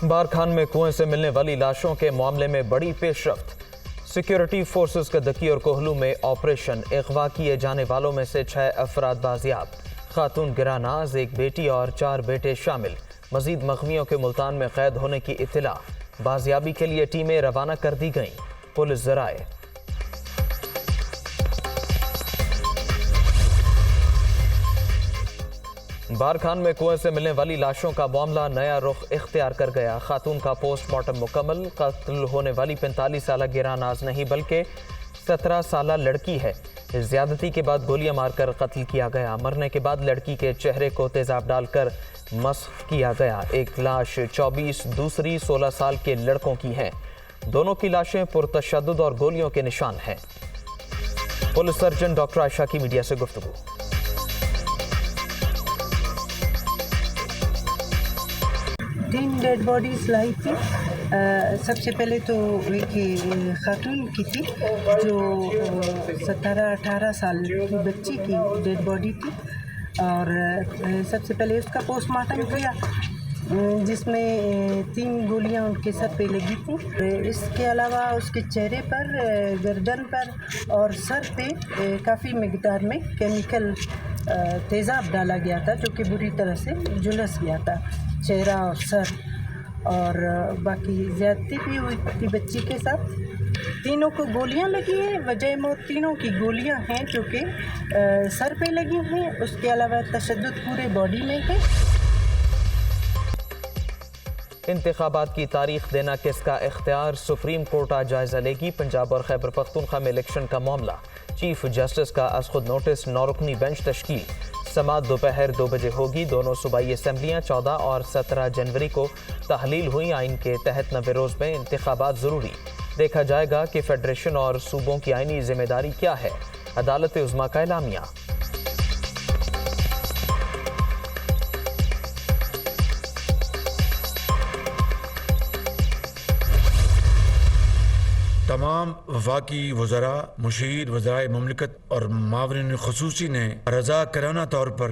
बारखान में कुएं से मिलने वाली लाशों के मामले में बड़ी पेशरफ्त। सिक्योरिटी फोर्सेस का दकी और कोहलू में ऑपरेशन। अगवा किए जाने वालों में से 6 अफराद बाजियाब। खातून गिरानाज, एक बेटी और 4 बेटे शामिल। मजीद मखमियों के मुल्तान में कैद होने की इत्तला। बाजियाबी के लिए टीमें रवाना कर दी गईं। पुलिस जराए। बारखान में कुएं से मिलने वाली लाशों का मामला नया रुख इख्तियार कर गया। खातून का पोस्टमार्टम मुकम्मल। कत्ल होने वाली 45 साल गिरानाज नहीं बल्कि 17 साल लड़की है। ज्यादती के बाद गोलियां मारकर कत्ल किया गया। मरने के बाद लड़की के चेहरे को तेजाब डालकर मस्ख किया गया। एक लाश 24, दूसरी 16 साल के लड़कों की है। दोनों की लाशें पुरतशद्दुद और गोलियों के निशान हैं। पुलिस सर्जन डॉक्टर आयशा की मीडिया से गुफ्तगू। 3 डेड बॉडीज लाई थी। सबसे पहले तो एक खातून की थी जो 17-18 साल की बच्ची की डेड बॉडी थी और सबसे पहले उसका पोस्टमार्टम किया जिसमें 3 गोलियां उनके सर पे लगी थी। इसके अलावा उसके चेहरे पर, गर्दन पर और सर पे काफ़ी मिकदार में केमिकल तेज़ाब डाला गया था जो कि बुरी तरह से झुलस गया था चेहरा और सर। और बाकी ज़्यादती भी हुई थी बच्ची के साथ। तीनों को गोलियां लगी हैं। वजह मौत तीनों की गोलियां हैं जो कि सर पे लगी हैं। उसके अलावा तशद्दुद पूरे बॉडी में है। इंतखाबात की तारीख देना किसका इख्तियार, सुप्रीम कोर्ट आज जायजा लेगी। पंजाब और खैबर पख्तूनख्वा में इलेक्शन का मामला। चीफ जस्टिस का आज खुद नोटिस। 9 रुकनी बेंच तश्कील। समाअत दोपहर 2 बजे होगी। दोनों सूबाई असम्बलियाँ 14 और 17 जनवरी को तहलील हुई। आइन के तहत 90 रोज़ में इंतखाबात ज़रूरी। देखा जाएगा कि फेडरेशन और सूबों की आइनी जिम्मेदारी क्या है। अदालत उज़्मा का एलामिया। तमाम वफाकी वज़रा, मुशीर, वज़राए मुमलिकत और मावरिन ख़ुसूसी ने रज़ा कराना तौर पर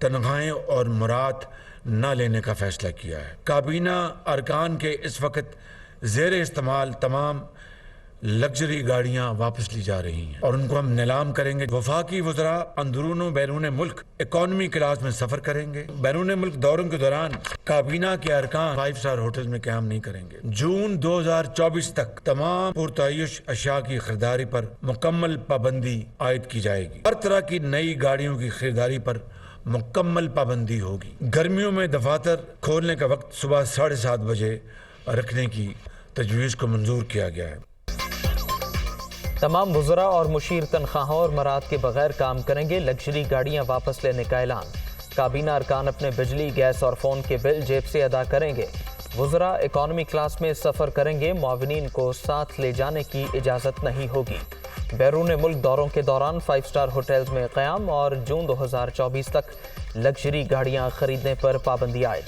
तनख्वाहें और मुराद न लेने का फ़ैसला किया है। काबीना अरकान के इस वक्त ज़ेर इस्तेमाल तमाम लग्जरी गाड़ियाँ वापस ली जा रही हैं और उनको हम नीलाम करेंगे। वफाकी वज़रा अंदरून व बैरून मुल्क इकॉनमी क्लास में सफ़र करेंगे। बैरून मुल्क दौरों के दौरान काबीना के अरकान 5 स्टार होटल में क़याम नहीं करेंगे। जून 2024 तक तमाम पुरतायुश अशिया की खरीदारी पर मुकम्मल पाबंदी आयद की जाएगी। हर तरह की नई गाड़ियों की खरीदारी पर मुकम्मल पाबंदी होगी। गर्मियों में दफातर खोलने का वक्त सुबह 7:30 बजे रखने की तजवीज़ को मंजूर किया गया है। तमाम वज़रा और मुशीर तनख्वाहों और मराद के बगैर काम करेंगे। लग्जरी गाड़ियां वापस लेने का ऐलान। काबीना अरकान अपने बिजली, गैस और फ़ोन के बिल जेब से अदा करेंगे। वज़रा इकॉनमी क्लास में सफ़र करेंगे। मुआविनीन को साथ ले जाने की इजाज़त नहीं होगी। बैरून मुल्क दौरों के दौरान 5 स्टार होटल्स में क़याम और जून 2024 तक लग्जरी गाड़ियाँ खरीदने पर पाबंदी आयद।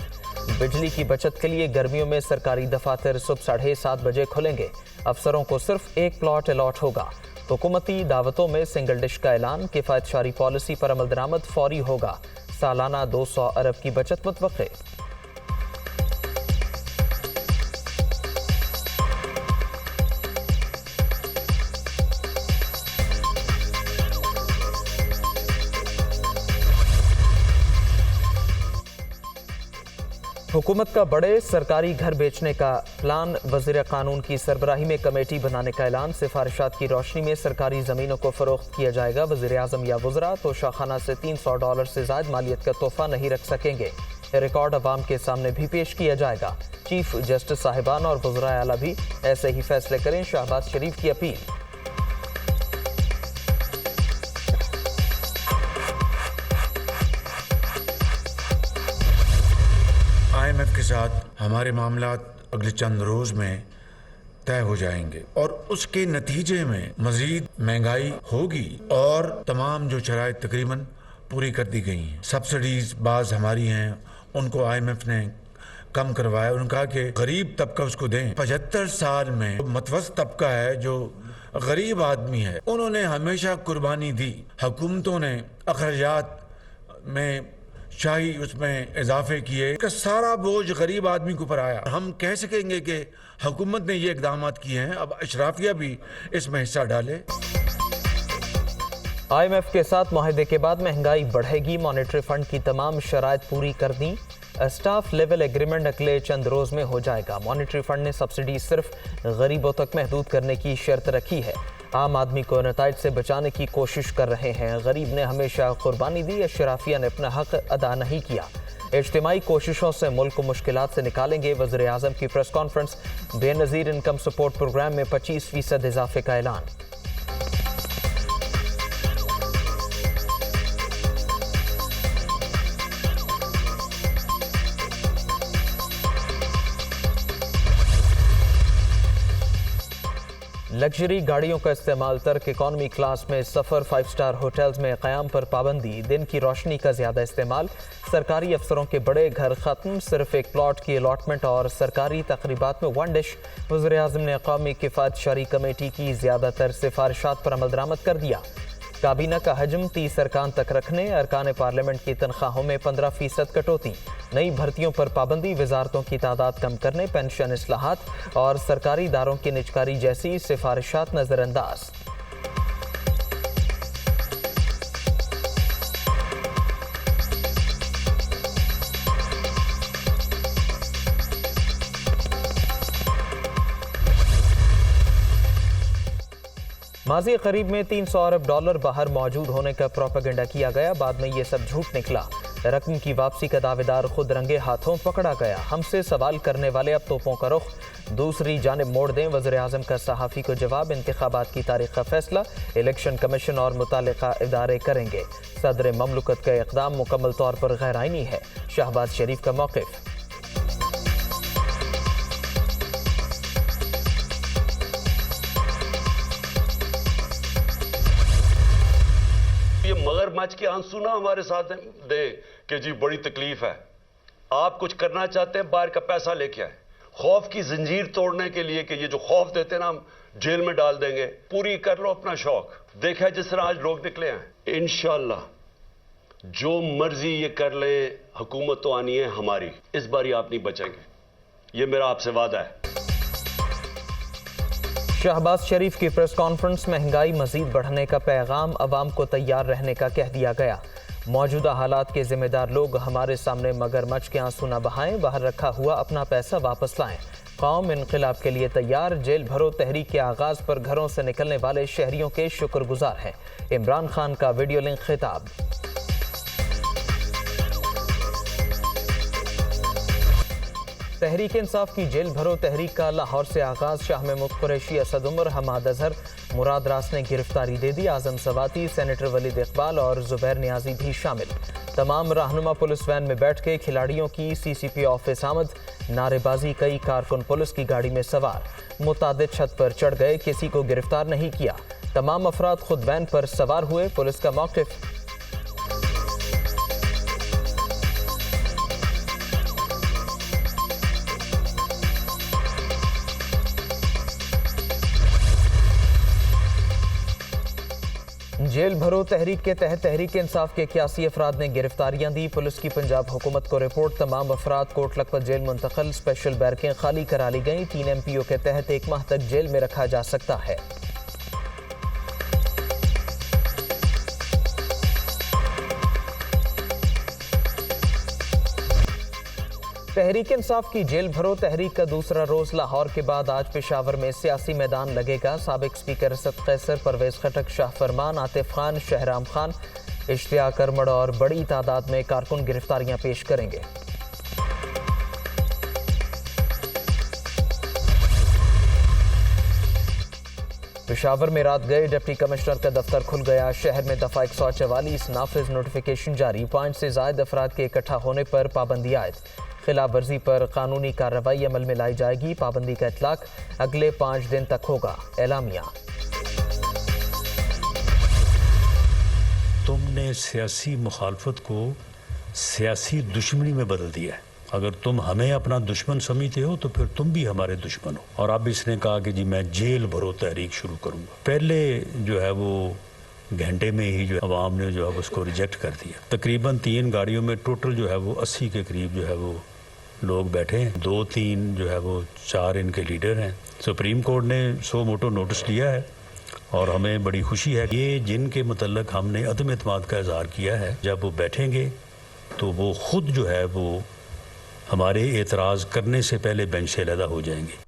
बिजली की बचत के लिए गर्मियों में सरकारी दफातर सुबह 7:30 बजे खुलेंगे। अफसरों को सिर्फ एक प्लॉट अलॉट होगा। हुकूमती दावतों में सिंगल डिश का ऐलान। किफ़ायतशारी पॉलिसी पर अमल दरामद फौरी होगा। सालाना 200 अरब की बचत मुतवक्के। हुकूमत का बड़े सरकारी घर बेचने का प्लान। वज़ीर कानून की सरबराही में कमेटी बनाने का ऐलान। सिफारिशात की रोशनी में सरकारी ज़मीनों को फ़रोख्त किया जाएगा। वज़ीर आज़म या वज़रा तो शाखाना से $300 से ज़ायद मालियत का तोहफ़ा नहीं रख सकेंगे। रिकॉर्ड अवाम के सामने भी पेश किया जाएगा। चीफ जस्टिस साहिबान और वज़राए आला भी ऐसे ही फैसले करें। शहबाज शरीफ की अपील। IMF के साथ हमारे मामलात अगले चंद रोज में तय हो जाएंगे और उसके नतीजे में मजीद महंगाई होगी और तमाम जो शराइत तकरीबन पूरी कर दी गई हैं। सब्सिडीज बाज हमारी हैं, उनको IMF ने कम करवाया। उन्होंने कहा कि गरीब तबका उसको दें। 75 साल में मतवसत तबका है जो गरीब आदमी है, उन्होंने हमेशा कुर्बानी दी। हुकूमतों ने अखराजात में शाही उसमें इजाफे किए, का सारा बोझ गरीब आदमी के ऊपर आया। हम कह सकेंगे कि हुकूमत ने ये इकदाम किए हैं, अब अशराफिया भी इसमें हिस्सा डाले। IMF के साथ मुआहदे के बाद महंगाई बढ़ेगी, मॉनेटरी फंड की तमाम शराइत पूरी कर दी। स्टाफ लेवल एग्रीमेंट अगले चंद रोज में हो जाएगा। मॉनेटरी फंड ने सब्सिडी सिर्फ गरीबों तक महदूद करने की शर्त रखी है। आम आदमी को नताइज से बचाने की कोशिश कर रहे हैं। गरीब ने हमेशा कुर्बानी दी, अशराफिया ने अपना हक अदा नहीं किया। इज्तिमाई कोशिशों से मुल्क को मुश्किलात से निकालेंगे। वज़ीर आज़म की press conference. Benazir income support programme में 25% इजाफे का ऐलान। लग्जरी गाड़ियों का इस्तेमाल तर्क, इकॉनमी क्लास में सफ़र, 5 स्टार होटल्स में क़याम पर पाबंदी, दिन की रोशनी का ज़्यादा इस्तेमाल, सरकारी अफसरों के बड़े घर ख़त्म, सिर्फ एक प्लॉट की अलॉटमेंट और सरकारी तकरीबात में 1 डिश। वज़ीर आज़म ने कौमी किफ़ायत शरी कमेटी की ज़्यादातर सिफारिशात पर अमल दरामद कर दिया। काबीना का हजम 30 अरकान तक रखने, अरकान पार्लियामेंट की तनख्वाहों में 15% कटौती, नई भर्तियों पर पाबंदी, वजारतों की तादाद कम करने, पेंशन इस्लाहात और सरकारी इदारों की निजकारी जैसी सिफारिशात नजरअंदाज। माजी करीब में 300 अरब डॉलर बाहर मौजूद होने का प्रोपेगेंडा किया गया, बाद में ये सब झूठ निकला। रकम की वापसी का दावेदार खुद रंगे हाथों पकड़ा गया। हमसे सवाल करने वाले अब तोपों का रुख दूसरी जानिब मोड़ दें। वज़ीर आज़म का सहाफ़ी को जवाब, इंतखाबात की तारीख का फैसला इलेक्शन कमीशन और मुतालिका इदारे करेंगे। सदर ममलकत का इक़दाम मुकम्मल तौर पर गैर आइनी है। शहबाज शरीफ का मौक़िफ़। ये मगरमच्छ के आंसू ना हमारे साथ दे कि जी बड़ी तकलीफ है। आप कुछ करना चाहते हैं, बाहर का पैसा लेके आए। खौफ की जंजीर तोड़ने के लिए कि ये जो खौफ देते हैं ना, हम जेल में डाल देंगे, पूरी कर लो अपना शौक। देखा जिस तरह आज लोग निकले हैं। इंशाअल्लाह जो मर्जी ये कर ले, हुकूमत तो आनी है हमारी, इस बार आप नहीं बचेंगे, ये मेरा आपसे वादा है। शहबाज शरीफ की प्रेस कॉन्फ्रेंस। महंगाई मजीद बढ़ने का पैगाम, अवाम को तैयार रहने का कह दिया गया। मौजूदा हालात के जिम्मेदार लोग हमारे सामने मगरमच्छ के आंसू न बहाएं, बाहर रखा हुआ अपना पैसा वापस लाएं। कौम इनकलाब के लिए तैयार। जेल भरो तहरीक के आगाज पर घरों से निकलने वाले शहरियों के शुक्रगुजार हैं। इमरान खान का वीडियो लिंक खिताब। तहरीक इंसाफ की जेल भरो तहरीक का लाहौर से आगाज। शाह महमूद कुरैशी, असद उमर, हमाद अजहर, मुराद रास ने गिरफ्तारी दे दी। आजम सवाती, सेनेटर वलीद इकबाल और जुबैर नियाजी भी शामिल। तमाम रहनुमा पुलिस वैन में बैठ के खिलाड़ियों की CCP ऑफिस आमद। नारेबाजी, कई कारकुन पुलिस की गाड़ी में सवार। मुतादिद छत पर चढ़ गए, किसी को गिरफ्तार नहीं किया। तमाम अफराद खुद वैन पर सवार हुए। पुलिस का मौक़िफ़। जेल भरो तहरीक के तहत तहरीक इंसाफ के 81 अफराद ने गिरफ्तारियां दी। पुलिस की पंजाब हुकूमत को रिपोर्ट। तमाम अफराद कोट लखपत जेल मुंतकिल। स्पेशल बैरकें खाली करा ली गई। 3 MPO के तहत 1 माह तक जेल में रखा जा सकता है। तहरीक इंसाफ की जेल भरो तहरीक का दूसरा रोज लाहौर के बाद आज पेशावर में सियासी मैदान लगेगा। साबिक स्पीकर असद कैसर, परवेज खटक, शाह फरमान, आतिफ खान, शहराम खान, इश्तियाक अरमड़ और बड़ी तादाद में कारकुन गिरफ्तारियां पेश करेंगे। पेशावर में रात गए डिप्टी कमिश्नर का दफ्तर खुल गया। शहर में दफा 144 नाफिज नोटिफिकेशन जारी। 5 से ज्यादा अफराद के इकट्ठा होने पर पाबंदी आयद। खिलाफ वर्जी पर कानूनी कार्रवाई अमल में लाई जाएगी। पाबंदी का इतलाक अगले 5 दिन तक होगा। एलामिया। तुमने सियासी मुखालफत को सियासी दुश्मनी में बदल दिया है। अगर तुम हमें अपना दुश्मन समझते हो तो फिर तुम भी हमारे दुश्मन हो। और अब इसने कहा कि जी मैं जेल भरो तहरीक शुरू करूंगा। पहले जो है वो घंटे में ही जो अवाम ने जो है उसको रिजेक्ट कर दिया। तकरीबन 3 गाड़ियों में टोटल जो है वो 80 के करीब जो है वो लोग बैठे हैं, 2-3 जो है वो 4 इनके लीडर हैं। सुप्रीम कोर्ट ने सो मोटो नोटिस लिया है और हमें बड़ी खुशी है। ये जिनके मुतल्लक हमने अदम एतमाद का इजहार किया है, जब वो बैठेंगे तो वो खुद जो है वो हमारे एतराज़ करने से पहले बेंच से अलहदा हो जाएंगे।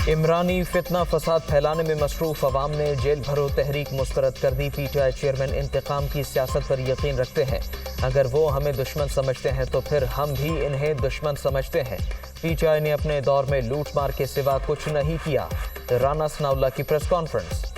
इमरानी फितना फसाद फैलाने में मसरूफ अवाम ने जेल भरो तहरीक मुस्तरद कर दी। PTI चेयरमैन इंतकाम की सियासत पर यकीन रखते हैं। अगर वो हमें दुश्मन समझते हैं तो फिर हम भी इन्हें दुश्मन समझते हैं। PTI ने अपने दौर में लूट मार के सिवा कुछ नहीं किया। राना सनाउल्लाह की प्रेस कॉन्फ्रेंस।